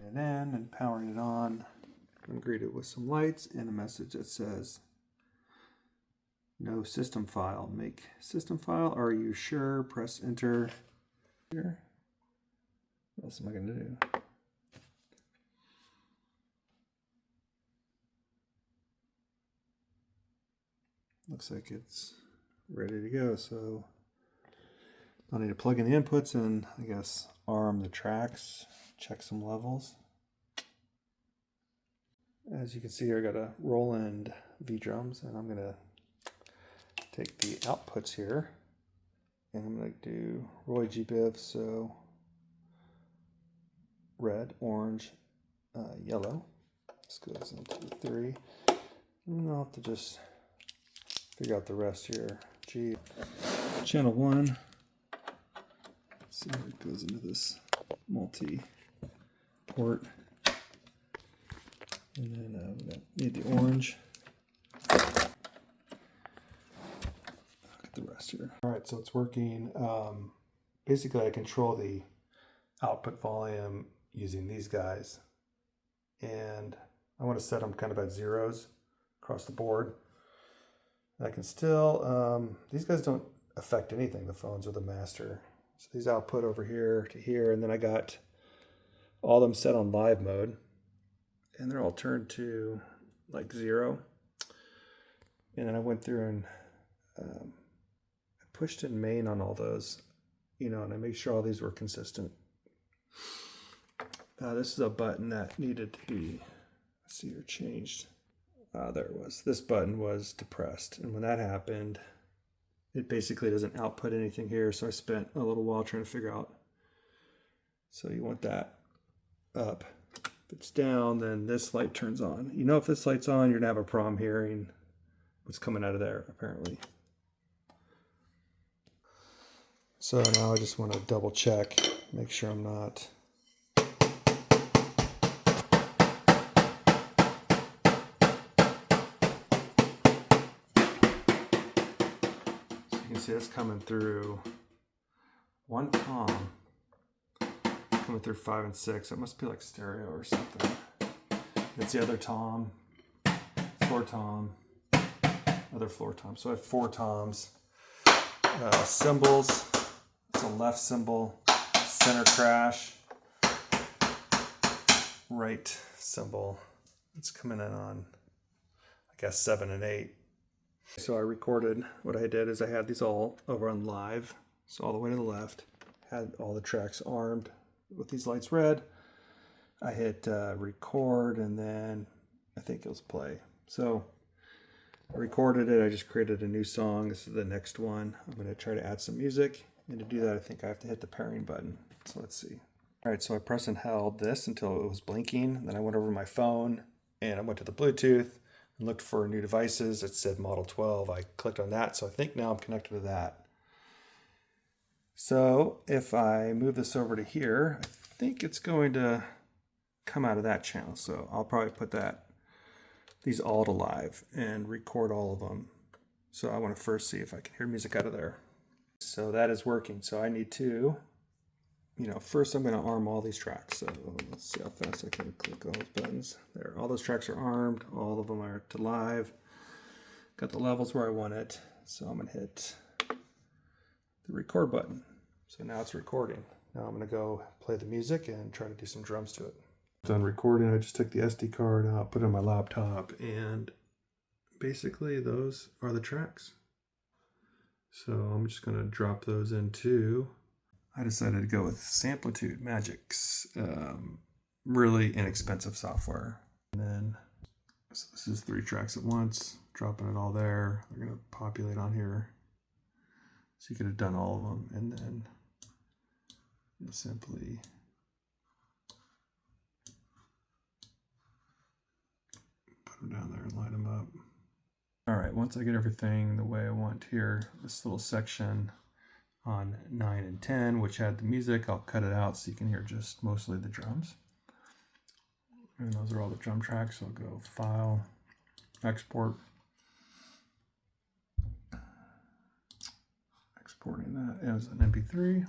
it in and powering it on. I'm greeted with some lights and a message that says, no system file. Make system file. Are you sure? Press enter. Here. What else am I going to do? Looks like it's ready to go. So I need to plug in the inputs and I guess arm the tracks, check some levels. As you can see here, I got a Roland V drums, and I'm going to take the outputs here and I'm going to do Roy G Biv, so red, orange, yellow. This goes into 3. And I'll have to just figure out the rest here. G, channel 1. Let's see where it goes into this multi-port. And then we need the orange. The rest here. All right, so it's working. Basically, I control the output volume using these guys, and I want to set them kind of at zeros across the board. And I can still, these guys don't affect anything, the phones or the master. So these output over here to here, and then I got all of them set on live mode, and they're all turned to like 0. And then I went through and pushed in main on all those, and I made sure all these were consistent. This is a button that needed to be, let's see here, changed. There it was. This button was depressed, and when that happened, it basically doesn't output anything here, so I spent a little while trying to figure out. So you want that up. If it's down, then this light turns on. If this light's on, you're gonna have a problem hearing what's coming out of there, apparently. So now I just want to double check, make sure I'm not. So you can see it's coming through one tom, coming through 5 and 6. It must be like stereo or something. It's the other tom, floor tom, other floor tom. So I have 4 toms. Cymbals. It's a left cymbal, center crash, right cymbal. It's coming in on, I guess, 7 and 8. So I recorded, what I did is I had these all over on live, so all the way to the left, had all the tracks armed with these lights red. I hit record, and then I think it was play. So I recorded it, I just created a new song. This is the next one. I'm going to try to add some music. And to do that, I think I have to hit the pairing button. So let's see. All right, so I pressed and held this until it was blinking. Then I went over to my phone and I went to the Bluetooth and looked for new devices. It said Model 12. I clicked on that. So I think now I'm connected to that. So if I move this over to here, I think it's going to come out of that channel. So I'll probably put these all to live and record all of them. So I want to first see if I can hear music out of there. So that is working. So I need to, first I'm going to arm all these tracks. So let's see how fast I can click all those buttons. There, all those tracks are armed. All of them are to live. Got the levels where I want it. So I'm going to hit the record button. So now it's recording. Now I'm going to go play the music and try to do some drums to it. Done recording. I just took the SD card out, put it on my laptop, and basically those are the tracks. So I'm just going to drop those into, I decided to go with Samplitude Magic's really inexpensive software. And then, so this is 3 tracks at once, dropping it all there. They're going to populate on here. So you could have done all of them, and then you'll simply put them down there and line them up. All right, once I get everything the way I want here, this little section on 9 and 10, which had the music, I'll cut it out so you can hear just mostly the drums. And those are all the drum tracks. So I'll go File, Export. Exporting that as an MP3.